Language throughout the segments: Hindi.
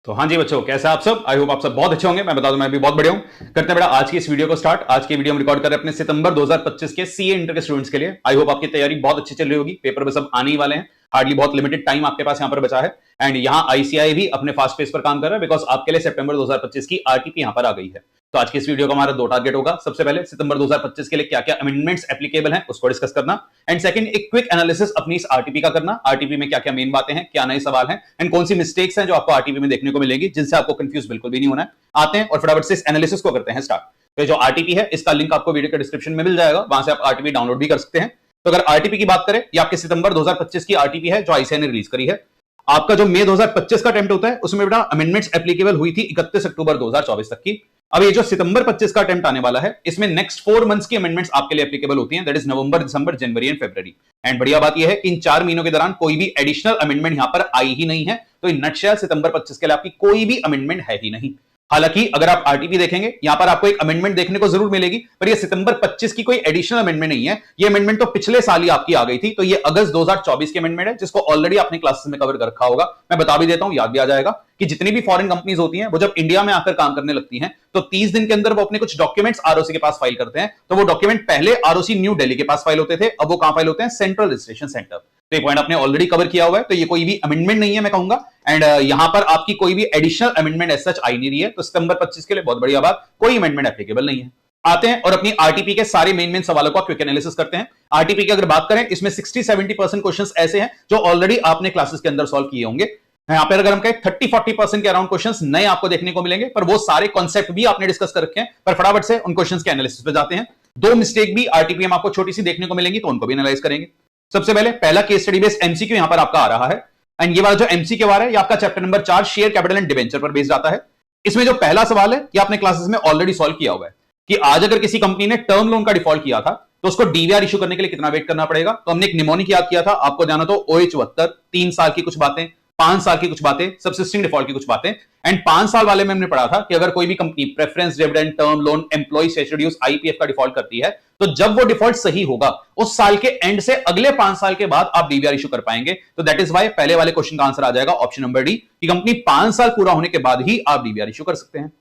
तो हाँ जी बच्चों, कैसे आप सब? आई होप आप सब बहुत अच्छे होंगे। मैं बता दूं, मैं भी बहुत बढ़िया हूं। करते हैं बेटा आज की इस वीडियो को स्टार्ट। आज की वीडियो हम रिकॉर्ड कर रहे हैं अपने सितंबर 2025 के सीए इंटर के स्टूडेंट्स के लिए। आई होप आपकी तैयारी बहुत अच्छी चल रही होगी। पेपर में सब आने ही वाले हैं। हार्डली बहुत लिमिटेड टाइम आपके पास यहाँ पर बचा है। एंड यहाँ आईसीआई भी अपने फास्ट पेस पर काम कर रहा है, बिकॉज आपके लिए सितंबर 2025 की आरटीपी यहाँ पर आ गई है। तो आज की इस वीडियो का हमारा दो टारगेट होगा। सबसे पहले सितंबर 2025 के लिए क्या क्या अमेंडमेंट्स एप्लीकेबल हैं उसको डिस्कस करना, एंड सेकंड एक क्विक एनालिसिस अपनी इस आरटीपी का करना। आरटीपी में क्या क्या मेन बातें हैं, क्या नए सवाल हैं, एंड कौन सी मिस्टेक्स हैं जो आपको आरटीपी में देखने को मिलेगी, जिनसे आपको कंफ्यूज बिल्कुल भी नहीं होना है। आते हैं और फटाफट से इस एनालिसिस को करते हैं स्टार्ट। तो जो आरटीपी है इसका लिंक आपको वीडियो के डिस्क्रिप्शन में मिल जाएगा, वहां से आप आरटीपी डाउनलोड भी कर सकते हैं। तो अगर आरटीपी की बात करें, ये आपके सितंबर 2025 की आरटीपी है जो आईसीआई ने रिलीज करी है। आपका जो मई 2025 का अटेम्प्ट होता है उसमें बेटा अमेंडमेंट्स एप्लीकेबल हुई थी 31 अक्टूबर 2024 तक की। अब ये जो सितंबर 25 का अटेम्प्ट आने वाला है, इसमें नेक्स्ट 4 मंथ्स की अमेंडमेंट्स आपके लिए एप्लीकेबल होती हैं, that is November, December, January and February. And बढ़िया बात यह है कि इन 4 महीनों के दौरान कोई भी एडिशनल अमेंडमेंट यहां पर आई ही नहीं है। तो इन नटशेल सितंबर 25 के लिए आपकी कोई भी अमेंडमेंट है ही नहीं। हालांकि अगर आप आरटीपी देखेंगे, यहां पर आपको एक अमेंडमेंट देखने को जरूर मिलेगी, पर ये सितंबर 25 की कोई एडिशनल अमेंडमेंट नहीं है। ये अमेंडमेंट तो पिछले साल ही आपकी आ गई थी। तो ये अगस्त 2024 की अमेंडमेंट है, जिसको ऑलरेडी आपने क्लासेस में कवर कर रखा होगा। मैं बता भी देता हूं, याद भी आ जाएगा कि जितनी भी फॉरेन कंपनीज होती हैं, वो जब इंडिया में आकर काम करने लगती हैं, तो 30 दिन के अंदर वो अपने कुछ डॉक्यूमेंट्स आरओसी के पास फाइल करते हैं। तो वो डॉक्यूमेंट पहले आरओसी न्यू दिल्ली के पास फाइल होते थे, अब वो कहां फाइल होते हैं? Central registration centre. तो ये पॉइंट आपने ऑलरेडी कवर किया हुआ है। तो ये कोई भी अमेंडमेंट नहीं है मैं कहूंगा। एंड यहां पर आपकी कोई भी एडिशनल अमेंडमेंट एज सच आई नहीं रही है। तो सितंबर 25 के लिए बहुत बढ़िया बात, कोई अमेंडमेंट एप्लीकेबल नहीं है। आते हैं और अपनी आरटीपी के सारे मेन सवालों का क्विक एनालिसिस करते हैं। आरटीपी की अगर बात करें, इसमें 60-70% क्वेश्चंस ऐसे हैं जो ऑलरेडी आपने क्लासेस के अंदर सॉल्व किए होंगे। यहां पर अगर हम कहें 30-40% के अराउंड क्वेश्चंस नए आपको देखने को मिलेंगे, पर वो सारे कॉन्सेप्ट भी आपने डिस्कस कर रखे हैं। पर फटाफट से उन क्वेश्चंस के एनालिसिस पे जाते हैं। 2 मिस्टेक भी आरटीपी में आपको छोटी सी देखने को मिलेंगी, तो उनको भी एनालाइज करेंगे। सबसे पहले पहला केस स्टडी बेस्ड एमसीक्यू यहां पर आपका आ रहा है। एंड ये वाला जो एमसीक्यू आ रहा है, ये आपका chapter number 4 share capital and debenture पर बेस्ड आता है। इसमें जो पहला सवाल है, ये आपने क्लासेस में ऑलरेडी सॉल्व किया हुआ है कि आज अगर किसी कंपनी ने टर्म लोन का डिफॉल्ट किया था, तो उसको डीवीआर इशू करने के लिए कितना वेट करना पड़ेगा। तो हमने एक निमोनिक याद किया था, आपको जाना तो OA74, 3 साल की कुछ बातें, 5 साल की कुछ बातें, सबसिस्टिंग डिफॉल्ट की कुछ बातें। एंड 5 साल वाले में हमने पढ़ा था कि अगर कोई भी company preference dividend, term loan, employ statutory dues, IPF का डिफॉल्ट करती है, तो जब वो डिफॉल्ट सही होगा, उस साल के एंड से अगले 5 साल के बाद आप डीवीआर इशू कर पाएंगे। तो दैट इज वाई पहले वाले क्वेश्चन का आंसर आ जाएगा ऑप्शन नंबर डी, कि कंपनी 5 साल पूरा होने के बाद ही आप डीवीआर इशू कर सकते हैं।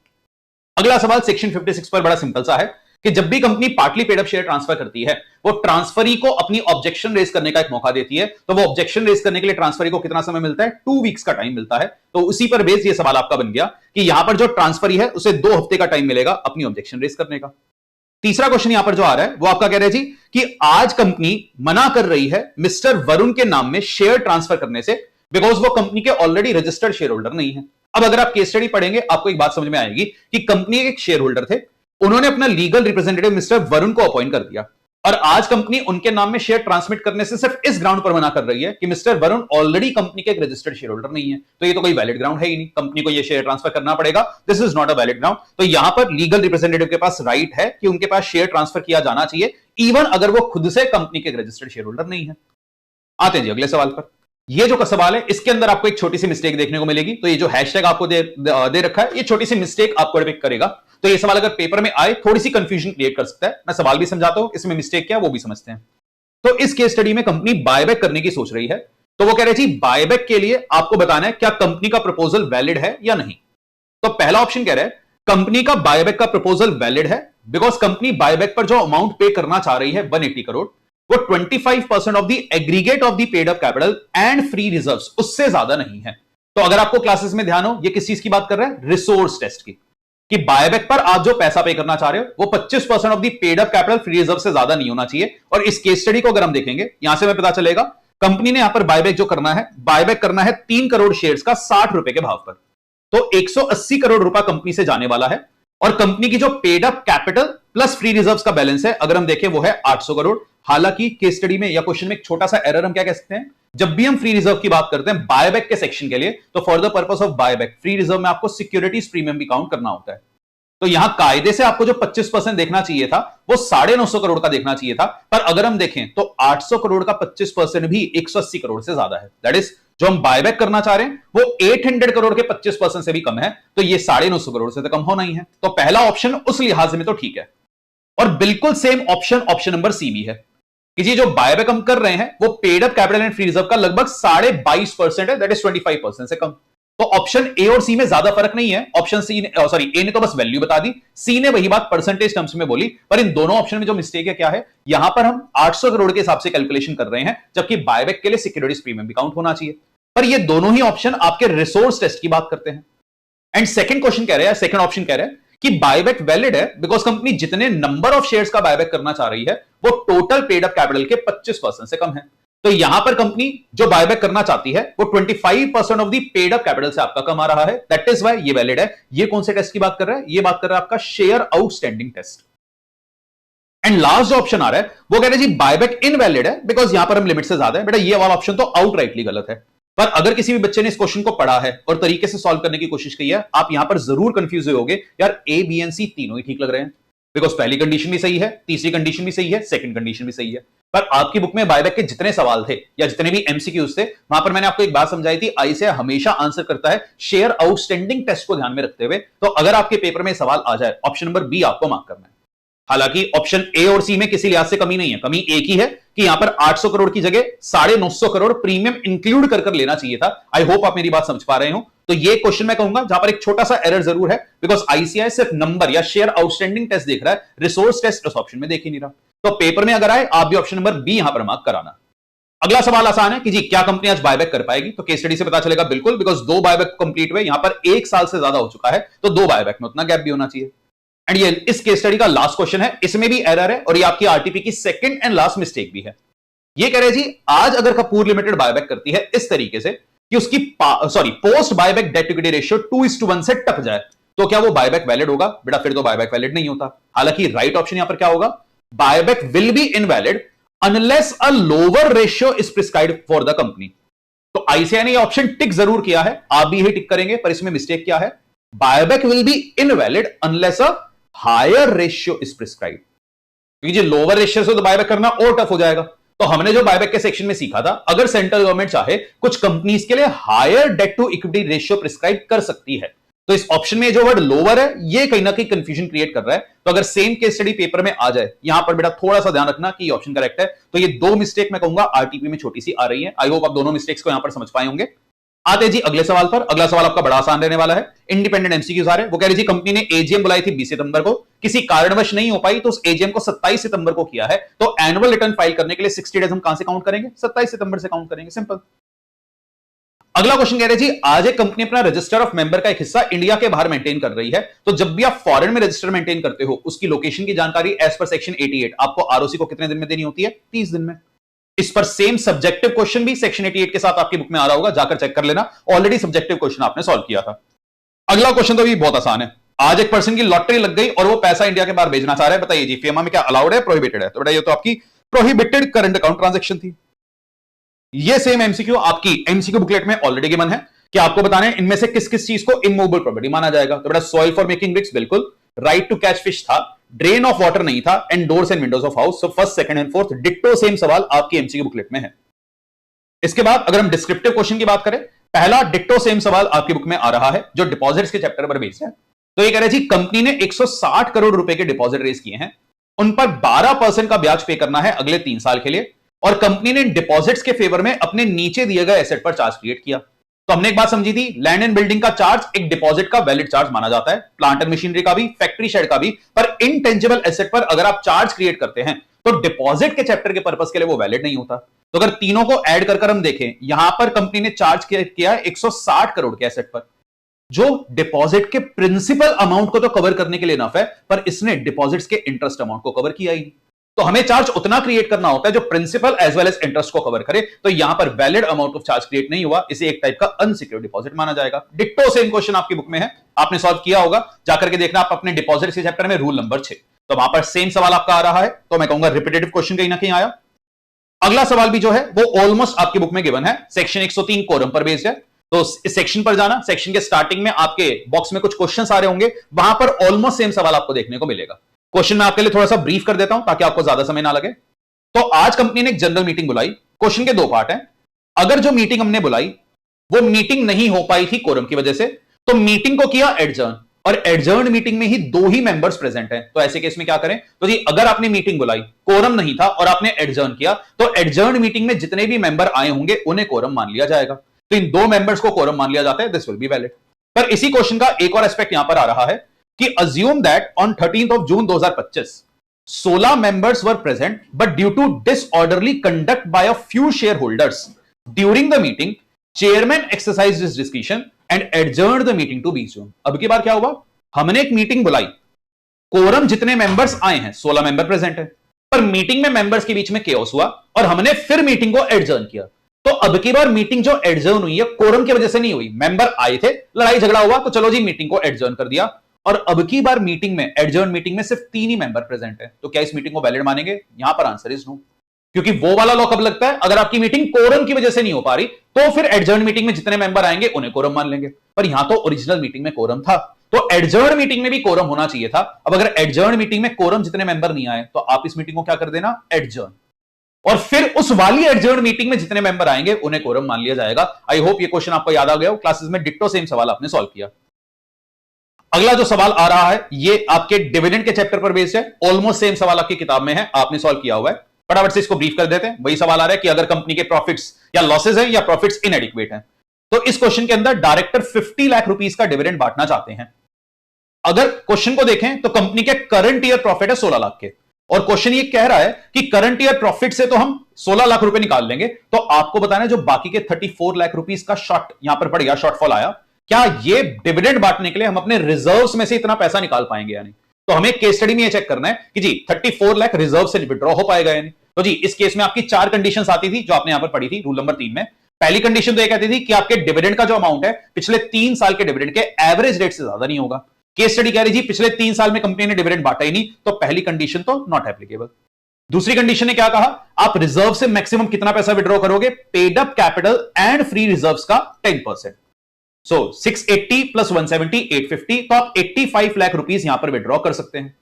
अगला सवाल सेक्शन 56 पर बड़ा सिंपल सा है कि जब भी company partly paid up share transfer करती है, वो ट्रांसफरी को अपनी ऑब्जेक्शन रेज करने का एक मौका देती है। तो वो ऑब्जेक्शन रेज करने के लिए ट्रांसफरी को कितना समय मिलता है? 2 वीक्स का टाइम मिलता है। तो उसी पर बेस ये सवाल आपका बन गया कि यहां पर जो ट्रांसफरी है उसे 2 हफ्ते का टाइम मिलेगा अपनी ऑब्जेक्शन रेज करने का। तीसरा क्वेश्चन यहां पर जो आ रहा है वो आपका कह रहा है जी कि आज कंपनी मना कर रही है मिस्टर वरुण के नाम में शेयर ट्रांसफर करने से, बिकॉज वो कंपनी के ऑलरेडी रजिस्टर्ड शेयर होल्डर नहीं है। अब अगर आप केस स्टडी पढ़ेंगे, आपको एक बात समझ में आएगी कि कंपनी के एक शेयर होल्डर थे, उन्होंने अपना लीगल रिप्रेजेंटेटिव मिस्टर वरुण को अपॉइंट कर दिया, और आज कंपनी उनके नाम में शेयर ट्रांसमिट करने से सिर्फ इस ग्राउंड पर मना कर रही है कि मिस्टर वरुण ऑलरेडी कंपनी के एक रजिस्टर्ड शेयर होल्डर नहीं है। तो ये तो कोई वैलिड ग्राउंड है ही नहीं, कंपनी को ये शेयर ट्रांसफर करना पड़ेगा। This is not a valid ground. तो यहां पर लीगल रिप्रेजेंटेटिव के पास राइट है कि उनके पास शेयर ट्रांसफर किया जाना चाहिए, इवन अगर वो खुद से कंपनी के रजिस्टर्ड शेयर होल्डर नहीं है। आते हैं जी अगले सवाल पर। ये जो सवाल है, इसके अंदर आपको एक छोटी सी मिस्टेक देखने को मिलेगी। तो ये जो हैशटैग आपको दे रखा है, ये छोटी सी मिस्टेक आपको डिटेक्ट करेगा। तो ये सवाल अगर पेपर में आए, थोड़ी सी कंफ्यूजन क्रिएट कर सकता है। मैं सवाल भी समझाता हूं, इसमें मिस्टेक क्या है वो भी समझते हैं। तो इस केस स्टडी में कंपनी बायबैक करने की सोच रही है। तो वो कह रहे जी बायबैक के लिए आपको बताना है क्या कंपनी का प्रपोजल वैलिड है या नहीं। तो पहला ऑप्शन कह रहा है कंपनी का बायबैक का प्रपोजल वैलिड है, बिकॉज कंपनी बायबैक पर जो अमाउंट पे करना चाह रही है 180 करोड़, वो 25% of the aggregate of the paid up capital and free reserves, उससे ज्यादा नहीं है। तो अगर आपको क्लासेस में ध्यान हो, ये किस चीज की बात कर रहा है? रिसोर्स टेस्ट की, कि बायबैक पर आप जो पैसा पे करना चाह रहे हो वो 25% of the paid up capital free reserve से ज्यादा नहीं होना चाहिए। और इस केस स्टडी को अगर हम देखेंगे, यहां से हमें पता चलेगा कंपनी ने यहां पर बायबैक जो करना है, बायबैक करना है 3 करोड़ शेयर्स का 60 रुपए के भाव पर। तो 180 करोड़ रुपया कंपनी से जाने वाला है, और कंपनी की जो paid up capital plus free reserves का बैलेंस है अगर हम देखें वो है 800 करोड़। हालांकि केस स्टडी में या क्वेश्चन में एक छोटा सा एरर हम क्या कह सकते हैं, जब भी हम फ्री रिजर्व की बात करते हैं बायबैक के सेक्शन के लिए, तो for the purpose of buyback free reserve में आपको सिक्योरिटीज प्रीमियम भी काउंट करना होता है। तो यहां कायदे से आपको जो 25% देखना चाहिए था वो 950 करोड़ का देखना चाहिए था। पर अगर हम देखें तो 800 करोड़ का 25% भी 180 करोड़ से ज्यादा है। दैट इज जो हम बायबैक करना चाह रहे हैं वो 800 करोड़ के 25% से भी कम है। तो ये 950 करोड़ से तो कम होना ही है। तो पहला ऑप्शन उस लिहाज में तो ठीक है। और बिल्कुल सेम ऑप्शन नंबर सी भी है कि जी जो बायबैक हम कर रहे हैं वो paid up capital and free reserve का लगभग 22.5% है, दैट इज 25% से कम। तो ऑप्शन ए और सी में ज्यादा फर्क नहीं है। ऑप्शन सी ने सॉरी ए ने तो बस वैल्यू बता दी, सी ने वही बात परसेंटेज टर्म्स में बोली। पर इन दोनों ऑप्शन में जो मिस्टेक है क्या है, यहां पर हम 800 करोड़ के हिसाब से कैलकुलेशन कर रहे हैं, जबकि बायबैक के लिए सिक्योरिटीज प्रीमियम भी काउंट होना चाहिए। पर ये दोनों ही ऑप्शन आपके रिसोर्स टेस्ट की बात करते हैं। एंड सेकंड क्वेश्चन कह रहे हैं, सेकंड ऑप्शन कह रहे हैं कि बायबैक वैलिड है बिकॉज कंपनी जितने नंबर ऑफ शेयर्स का बायबैक करना चाह रही है वो टोटल पेड अप कैपिटल के 25% से कम है। तो यहां पर कंपनी जो बायबैक करना चाहती है वो 25% of the paid up capital से आपका कम आ रहा है, दैट इज व्हाई ये वैलिड है। ये कौन से टेस्ट की बात कर रहा है, ये बात कर रहा है आपका share outstanding test. And last जो ऑप्शन आ रहा है वो कह रहे हैं जी बायबैक इनवैलिड है बिकॉज यहां पर हम लिमिट से ज्यादा है। बेटा ये वाला ऑप्शन तो आउटराइटली गलत है। पर अगर किसी भी बच्चे ने इस क्वेश्चन को पढ़ा है और तरीके से सॉल्व करने की कोशिश की है, आप यहां पर जरूर कंफ्यूज होगे, यार ए बी एंड सी तीनों ही ठीक लग रहे हैं बिकॉज पहली कंडीशन भी सही है, तीसरी कंडीशन भी सही है, सेकंड कंडीशन भी सही है। पर आपकी बुक में बायबैक के जितने सवाल थे या जितने भी एमसीक्यूज थे, वहां पर मैंने आपको एक बात समझाई थी, आईसीएआई हमेशा आंसर करता है शेयर आउटस्टैंडिंग टेस्ट को ध्यान में रखते हुए। तो अगर आपके पेपर में सवाल आ जाए, ऑप्शन नंबर बी आपको मार्क करना है। हालांकि ऑप्शन ए और सी में किसी लिहाज से कमी नहीं है, कमी एक ही है कि यहां पर 800 करोड़ की जगह 950 करोड़ प्रीमियम इंक्लूड कर लेना चाहिए था। आई होप आप मेरी बात समझ पा रहे हो। तो ये क्वेश्चन मैं कहूंगा जहां पर एक छोटा सा एरर जरूर है बिकॉज आईसीआई सिर्फ नंबर या शेयर आउटस्टैंडिंग टेस्ट देख रहा है, रिसोर्स टेस्ट उस ऑप्शन में देख ही नहीं रहा। तो पेपर में अगर आए आप भी ऑप्शन नंबर बी यहां पर मार्क कराना। अगला सवाल आसान है कि जी क्या कंपनी आज बायबैक कर पाएगी, तो केस स्टडी से पता चलेगा बिल्कुल, बिकॉज 2 बायबैक कंप्लीट हुए, यहां पर 1 साल से ज्यादा हो चुका है, तो 2 बायबैक में उतना गैप भी होना चाहिए। एंड ये इस केस स्टडी का लास्ट क्वेश्चन है, इसमें भी एरर है और ये आपकी आरटीपी की सेकंड एंड लास्ट मिस्टेक भी है। ये कह रहे जी आज अगर कपूर लिमिटेड बायबैक करती है इस तरीके से कि उसकी post buyback debt equity ratio 2:1 से टप जाए, तो क्या वो बायबैक वैलिड होगा? बेटा फिर तो बायबैक वैलिड नहीं होता। हालांकि राइट ऑप्शन यहां पर क्या होगा, buyback will be invalid unless a lower ratio is prescribed for the company. तो आईसीआई ने ये ऑप्शन टिक जरूर किया है, आप भी यही टिक करेंगे, पर इसमें मिस्टेक क्या है, buyback will be invalid unless a higher ratio is prescribed. क्योंकि लोअर रेशियो से तो बायबैक करना और टफ हो जाएगा। तो हमने जो बायबैक के सेक्शन में सीखा था, अगर सेंट्रल गवर्नमेंट चाहे कुछ कंपनीज के लिए higher debt to equity ratio prescribe कर सकती है, तो इस ऑप्शन में जो वर्ड लोअर है ये कहीं ना कहीं कंफ्यूजन क्रिएट कर रहा है। तो अगर सेम केस स्टडी पेपर में आ जाए, यहां पर बेटा थोड़ा सा ध्यान रखना कि ये ऑप्शन करेक्ट है। तो ये 2 मिस्टेक मैं कहूंगा आरटीपी में छोटी सी आ रही है। आई होप आप दोनों मिस्टेक्स को यहां पर समझ पाए होंगे। आते जी अगले सवाल पर। अगला सवाल आपका बड़ा आसान रहने वाला है, इंडिपेंडेंट एमसीक्यूज आ रहे हैं। वो कह रही थी कंपनी ने एजीएम बुलाई थी 20 सितंबर को, किसी कारणवश नहीं हो पाई तो उस एजीएम को 27 सितंबर को किया है, तो एनुअल रिटर्न फाइल करने के लिए 60 डेज हम कहां से काउंट करेंगे, 27 सितंबर से काउंट करेंगे, सिंपल। अगला क्वेश्चन कह रहे जी आज एक कंपनी अपना रजिस्टर ऑफ मेंबर का एक हिस्सा इंडिया के बाहर मेंटेन कर रही है, तो जब भी आप फॉरेन में रजिस्टर मेंटेन करते हो उसकी लोकेशन की जानकारी एज पर सेक्शन 88 आपको आरओसी को कितने दिन में देनी होती है, 30 दिन में। इस पर सेम सब्जेक्टिव क्वेश्चन भी सेक्शन 88 के साथ आपकी बुक में आ रहा होगा, जाकर चेक कर लेना, ऑलरेडी सब्जेक्टिव क्वेश्चन आपने सॉल्व किया था। अगला क्वेश्चन तो भी बहुत आसान है, आज एक पर्सन की लॉटरी लग गई और वो पैसा इंडिया के बाहर भेजना चाह रहा है, बताइए जी फीमा में क्या अलाउड है, प्रोहिबिटेड है? तो बेटा ये तो आपकी प्रोहिबिटेड करंट अकाउंट ट्रांजैक्शन थी। ये सेम एमसीक्यू आपकी एमसीक्यू बुकलेट में ऑलरेडी गिवन है कि आपको बताना है इनमें से किस किस चीज को इमूवेबल प्रॉपर्टी माना जाएगा। तो बेटा सॉइल फॉर मेकिंग ब्रिक्स बिल्कुल, राइट टू कैच फिश था, ड्रेन ऑफ वाटर नहीं था, and doors and Windows of house. So first second and fourth ditto same सवाल आपकी एमसीक्यू बुकलेट में है। इसके बाद अगर हम डिस्क्रिप्टिव क्वेश्चन की बात करें, पहला डिट्टो सेम सवाल आपकी बुक में आ रहा है जो डिपॉजिट्स के चैप्टर पर बेस्ड है। तो ये कह रहे जी कंपनी ने 160 करोड़ रुपए के डिपॉजिट रेज किए हैं, उन पर 12% का ब्याज पे करना है अगले 3 साल के लिए, और कंपनी ने डिपॉजिट्स के फेवर में अपने नीचे दिए गए एसेट पर चार्ज क्रिएट किया। तो हमने एक बात समझी थी, लैंड एंड बिल्डिंग का चार्ज एक डिपॉजिट का वैलिड चार्ज माना जाता है, प्लांट एंड मशीनरी का भी, फैक्ट्री शेड का भी, पर इनटेंजिबल एसेट पर अगर आप चार्ज क्रिएट करते हैं तो डिपॉजिट के चैप्टर के पर्पस के लिए वो वैलिड नहीं होता। तो अगर तीनों को ऐड कर हम देखें, यहां पर कंपनी ने चार्ज किया है 160 करोड़ के एसेट पर, जो डिपॉजिट के प्रिंसिपल अमाउंट को तो कवर करने के लिए इनफ है, पर इसने डिपॉजिट्स के इंटरेस्ट अमाउंट को कवर किया ही नहीं। तो हमें चार्ज उतना क्रिएट करना होता है जो principal as well as interest को कवर करे। तो यहां पर valid amount of charge create नहीं हुआ, इसे एक टाइप का अनसिक्योर्ड डिपॉजिट माना जाएगा। डिट्टो सेम क्वेश्चन आपकी बुक में है, आपने सॉल्व किया होगा, जाकर के देखना आप अपने डिपॉजिट के चैप्टर में रूल नंबर 6। तो वहां पर सेम सवाल आपका आ रहा है, तो मैं कहूंगा रिपीटेटिव क्वेश्चन कहीं ना कहीं आया। अगला सवाल भी जो है वो ऑलमोस्ट आपकी बुक में गिवन है, सेक्शन 103 कोरम पर बेस्ड है। तो इस सेक्शन पर जाना, सेक्शन के स्टार्टिंग में आपके बॉक्स में कुछ क्वेश्चंस आ रहे होंगे, वहां पर ऑलमोस्ट सेम सवाल आपको देखने को मिलेगा। क्वेश्चन मैं आपके लिए थोड़ा सा ब्रीफ कर देता हूं ताकि आपको ज्यादा समय ना लगे। तो आज कंपनी ने एक जनरल मीटिंग बुलाई, क्वेश्चन के 2 पार्ट हैं। अगर जो मीटिंग हमने बुलाई वो मीटिंग नहीं हो पाई थी कोरम की वजह से, तो मीटिंग को किया एडजर्न, और एडजर्न मीटिंग में ही 2 ही मेंबर्स प्रेजेंट हैं। तो ऐसे केस में क्या करें, तो जी अगर आपने मीटिंग बुलाई, कोरम नहीं था और आपने एडजर्न किया, तो एडजर्न मीटिंग में जितने भी मेंबर आए होंगे उन्हें कोरम मान लिया जाएगा। तो इन 2 मेंबर्स को कोरम मान लिया जाता है, दिस विल बी वैलिड। पर इसी क्वेश्चन का एक और एस्पेक्ट यहां पर आ रहा है कि assume that on 13th of June 2025 16 members were present, but due to disorderly conduct by a few shareholders during the meeting, chairman exercised his discretion and adjourned the meeting to 20 June। अब की बार क्या हुआ, हमने एक मीटिंग बुलाई, कोरम जितने मेंबर्स आए हैं 16 मेंबर प्रेजेंट है, पर मीटिंग में मेंबर्स के बीच में केओस हुआ और हमने फिर मीटिंग को एडजर्न किया। तो अब की बार मीटिंग जो एडजर्न हुई है कोरम की वजह से नहीं हुई, मेंबर आए थे, लड़ाई झगड़ा हुआ, तो चलो जी मीटिंग को एडजर्न कर दिया। और अब की बार मीटिंग में, एडजर्न मीटिंग में सिर्फ 3 ही मेंबर प्रेजेंट है, तो क्या इस मीटिंग को वैलिड मानेंगे? यहां पर आंसर इज नो, क्योंकि वो वाला लॉ कब लगता है, अगर आपकी मीटिंग कोरम की वजह से नहीं हो पा रही तो फिर एडजर्न मीटिंग में जितने मेंबर आएंगे उन्हें कोरम मान लेंगे। पर यहां तो ओरिजिनल मीटिंग में कोरम था, तो एडजर्न मीटिंग में भी कोरम होना चाहिए था। अब अगर एडजर्न मीटिंग में कोरम जितने मेंबर नहीं आए तो आप इस मीटिंग को क्या कर देना, एडजर्न, और फिर उस वाली एडजर्न मीटिंग में जितने मेंबर आएंगे उन्हें कोरम मान लिया जाएगा। आई होप ये क्वेश्चन आपको याद आ गया हो, क्लासेस में डिट्टो सेम सवाल आपने सॉल्व किया। अगला जो सवाल आ रहा है ये आपके डिविडेंड के चैप्टर पर बेस्ड है, ऑलमोस्ट सेम सवाल आपकी किताब में है, आपने सॉल्व किया हुआ है। फटाफट से इसको ब्रीफ कर देते हैं। वही सवाल आ रहा है कि अगर कंपनी के प्रॉफिट्स या लॉसेस है या प्रॉफिट्स इनएडिक्वेट है, तो इस क्वेश्चन के अंदर डायरेक्टर 50 लाख रुपीस का डिविडेंड बांटना चाहते हैं। अगर क्वेश्चन को देखें तो कंपनी के करंट ईयर प्रॉफिट है 16 लाख के, और क्वेश्चन ये कह रहा है कि करंट ईयर प्रॉफिट से तो हम 16 लाख रुपए निकाल लेंगे, तो आपको बताना है जो बाकी के 34 लाख रुपीस का शॉर्ट यहां पर पड़ गया, शॉर्टफॉल आया, क्या ये डिविडेंड बांटने के लिए हम अपने रिजर्व्स में से इतना पैसा निकाल पाएंगे या नहीं। तो हमें केस स्टडी में ये चेक करना है कि जी 34 लाख रिजर्व से विड्रॉ हो पाएगा या नहीं। तो जी इस केस में आपकी 4 कंडीशंस आती थी जो आपने यहां पर पढ़ी थी रूल नंबर 3 में। पहली कंडीशन तो ये कहती थी कि आपके डिविडेंड का जो अमाउंट है पिछले 3 साल के डिविडेंड के एवरेज रेट से ज्यादा नहीं होगा। केस स्टडी कह रही जी पिछले 3 साल में कंपनी ने डिविडेंड बांटा ही नहीं, तो पहली कंडीशन तो नॉट एप्लीकेबल। दूसरी कंडीशन ने क्या कहा, आप रिजर्व से मैक्सिमम कितना पैसा विड्रॉ करोगे, paid up capital and free reserves का 10%। सो 680 प्लस 170 850, तो आप 85 लाख रुपीस यहां पर विड्रॉ कर सकते हैं।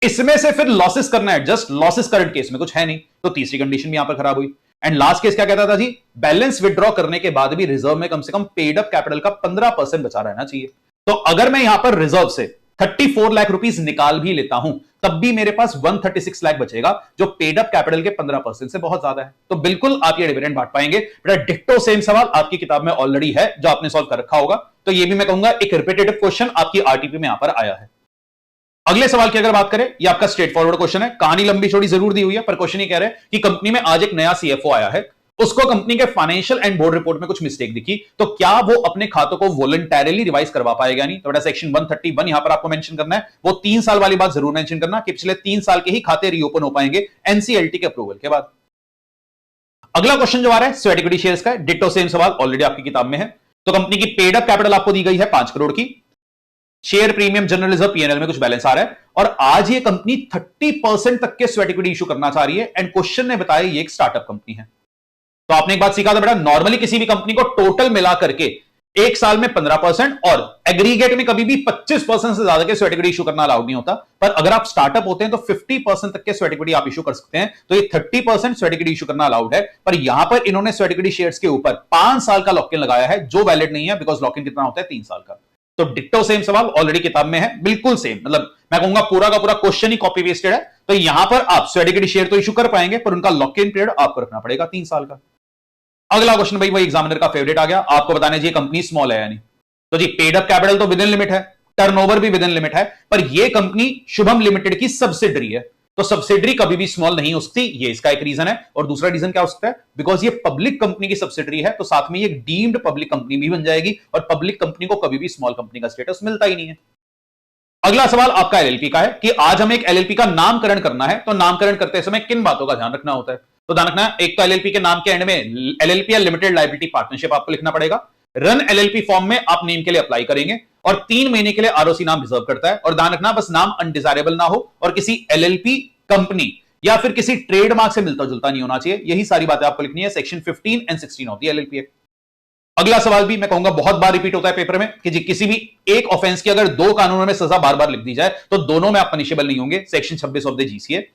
इसमें से फिर लॉसेस करना है, जस्ट लॉसेस करंट केस में कुछ है नहीं, तो तीसरी कंडीशन भी यहां पर खराब हुई। एंड लास्ट केस क्या कहता था जी, बैलेंस विड्रॉ करने के बाद भी रिजर्व में कम से कम पेड अप कैपिटल का 15% बचा रहना चाहिए। तो अगर मैं यहां पर रिजर्व से 34 लाख रुपीस निकाल भी लेता हूं तब भी मेरे पास 136 लाख बचेगा, जो पेड अप कैपिटल के 15% से बहुत ज्यादा है। तो बिल्कुल आप ये डिविडेंड बांट पाएंगे। बेटा डिट्टो सेम सवाल आपकी किताब में ऑलरेडी है जो आपने सॉल्व कर रखा होगा, तो ये भी मैं कहूंगा एक रिपीटेटिव क्वेश्चन आपकी आरटीपी में यहां पर आया है। अगले सवाल की अगर बात करें, ये आपका स्ट्रेट फॉरवर्ड क्वेश्चन है, कहानी लंबी छोड़ी जरूर दी हुई है, पर क्वेश्चन ये कह रहे हैं कि कंपनी में आज एक नया सीएफओ आया है, उसको कंपनी के फाइनेंशियल एंड बोर्ड रिपोर्ट में कुछ मिस्टेक दिखी, तो क्या वो अपने खातों को वॉलंटरीली रिवाइज करवा पाएगा नहीं। तो बेटा सेक्शन 131 यहां पर आपको मेंशन करना है, वो 3 साल वाली बात जरूर मेंशन करना कि पिछले 3 साल के ही खाते रीओपन हो पाएंगे एनसीएलटी के अप्रूवल के बाद। अगला क्वेश्चन जो आ रहा है स्वेट इक्विटी शेयर्स का, डिट्टो सेम सवाल ऑलरेडी आपकी किताब में है। तो कंपनी की पेड अप कैपिटल आपको दी गई है 5 करोड़ की, share premium general reserve PNL में कुछ बैलेंस आ रहा है, और आज ये कंपनी 30% तक के स्वेट इक्विटी इशू करना चाह रही है। एंड क्वेश्चन ने बताया ये एक स्टार्टअप कंपनी है। तो आपने एक बात सीखा था बेटा, नॉर्मली किसी भी कंपनी को टोटल मिला करके एक साल में 15% और एग्रीगेट में कभी भी 25% से ज्यादा के स्वेट इक्विटी इशू करना अलाउड नहीं होता। पर अगर आप स्टार्टअप होते हैं तो 50% तक के स्वेट इक्विटी आप इशू कर सकते हैं, तो ये 30% स्वेट इक्विटी इशू करना अलाउड है। पर यहां पर इन्होंने स्वेट इक्विटी शेयर्स के ऊपर 5 साल का लॉक इन लगाया है, जो वैलिड नहीं है, बिकॉज लॉक इन कितना होता है 3 साल का। तो डिट्टो सेम सवाल ऑलरेडी किताब में है, बिल्कुल सेम, मतलब मैं कहूंगा पूरा का पूरा क्वेश्चन ही कॉपी पेस्टेड है। तो यहां पर आप स्वेट इक्विटी शेयर तो इशू कर पाएंगे, पर उनका लॉक इन पीरियड आपको रखना पड़ेगा 3 साल का। अगला क्वेश्चन भाई वही एग्जामिनर का फेवरेट आ गया, आपको बताना है जी कंपनी स्मॉल है यानी, तो जी पेड अप कैपिटल तो विद इन लिमिट है, टर्नओवर भी विद इन लिमिट है, पर ये कंपनी शुभम लिमिटेड की सब्सिडरी है, तो सब्सिडरी कभी भी स्मॉल नहीं हो सकती, ये इसका एक रीजन है। और दूसरा रीजन क्या हो सकता है, बिकॉज ये पब्लिक कंपनी की सब्सिडरी है, तो साथ में ये डीम्ड पब्लिक कंपनी भी बन जाएगी, और पब्लिक कंपनी को कभी भी स्मॉल कंपनी का स्टेटस मिलता ही नहीं है। अगला सवाल आपका एलएलपी का है कि आज हमें एक एलएलपी का नामकरण करना है, तो नामकरण करते समय किन बातों का ध्यान रखना होता है। तो ध्यान रखना, एक तो एलएलपी के नाम के एंड में एलएलपी या लिमिटेड लायबिलिटी पार्टनरशिप आपको लिखना पड़ेगा। रन एलएलपी फॉर्म में आप नेम के लिए अप्लाई करेंगे, और 3 महीने के लिए आरओसी नाम रिजर्व करता है। और ध्यान रखना बस नाम अनडिजायरेबल ना हो और किसी एलएलपी कंपनी या फिर किसी ट्रेडमार्क से मिलता जुलता नहीं होना चाहिए। यही सारी बातें आपको लिखनी है, section 15 and 16 of the LLP act. अगला सवाल भी मैं कहूंगा बहुत बार रिपीट होता है पेपर में कि जी किसी भी एक ऑफेंस की अगर 2 कानूनों में सजा बार बार लिख दी जाए तो दोनों में आप पनिशेबल नहीं होंगे, सेक्शन 26 ऑफ द जीसीए।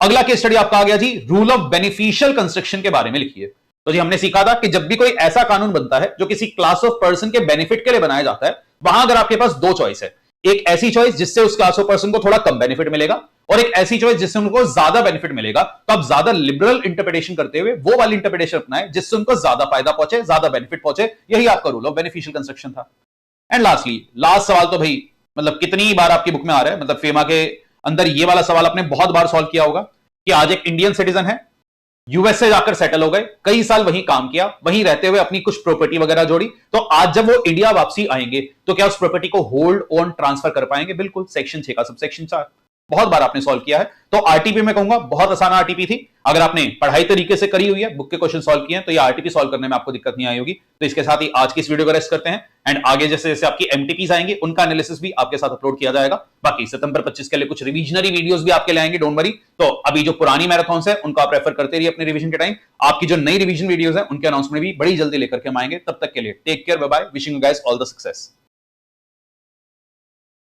अगला केस स्टडी आपका आ गया जी रूल ऑफ बेनिफिशियल कंस्ट्रक्शन के बारे में लिखिए। तो जी हमने सीखा था कि जब भी कोई ऐसा कानून बनता है जो किसी क्लास ऑफ पर्सन के बेनिफिट के लिए बनाया जाता है, वहां अगर आपके पास 2 चॉइस है, एक ऐसी चॉइस जिससे उस क्लास ऑफ पर्सन को थोड़ा कम बेनिफिट मिलेगा, और एक ऐसी चॉइस जिससे उनको ज्यादा बेनिफिट मिलेगा, तो आप ज्यादा लिबरल इंटरप्रिटेशन करते हुए वो वाली इंटरप्रिटेशन अपनाए जिससे उनको ज्यादा फायदा पहुंचे, ज्यादा बेनिफिट पहुंचे। यही आपका रूल ऑफ बेनिफिशियल कंस्ट्रक्शन था। एंड लास्टली, लास्ट सवाल तो भाई मतलब कितनी बार आपकी बुक में आ रहा है, मतलब फेमा के अंदर ये वाला सवाल आपने बहुत बार सॉल्व किया होगा कि आज एक इंडियन सिटीजन है, यूएस से जाकर सेटल हो गए, कई साल वहीं काम किया, वहीं रहते हुए अपनी कुछ प्रॉपर्टी वगैरह जोड़ी, तो आज जब वो इंडिया वापसी आएंगे तो क्या उस प्रॉपर्टी को होल्ड ऑन ट्रांसफर कर पाएंगे? बिल्कुल, सेक्शन 6 का सबसेक्शन 4। बहुत बार आपने सॉल्व किया है, तो आरटीपी में कहूंगा बहुत आसान आरटीपी थी। अगर आपने पढ़ाई तरीके से करी हुई है, बुक के क्वेश्चन सॉल्व किए हैं, तो ये आरटीपी सॉल्व करने में आपको दिक्कत नहीं आई होगी। तो इसके साथ ही आज की इस वीडियो को रेस्ट करते हैं, एंड आगे जैसे जैसे आपकी एमटीपीज आएंगे उनका एनालिसिस भी आपके साथ अपलोड किया जाएगा। बाकी सितंबर 25 के लिए कुछ रिविजनरी वीडियोस भी आपके लिए आएंगे, डोंट वरी। तो अभी जो पुरानी मैराथन्स है उनको आप रेफर करते रहिए अपने रिवीजन के टाइम। आपकी जो नई रिवीजन वीडियोस है उनके अनाउंसमेंट भी बड़ी जल्दी लेकर के हम आएंगे। तब तक के लिए take care, bye bye, wishing you guys all the success.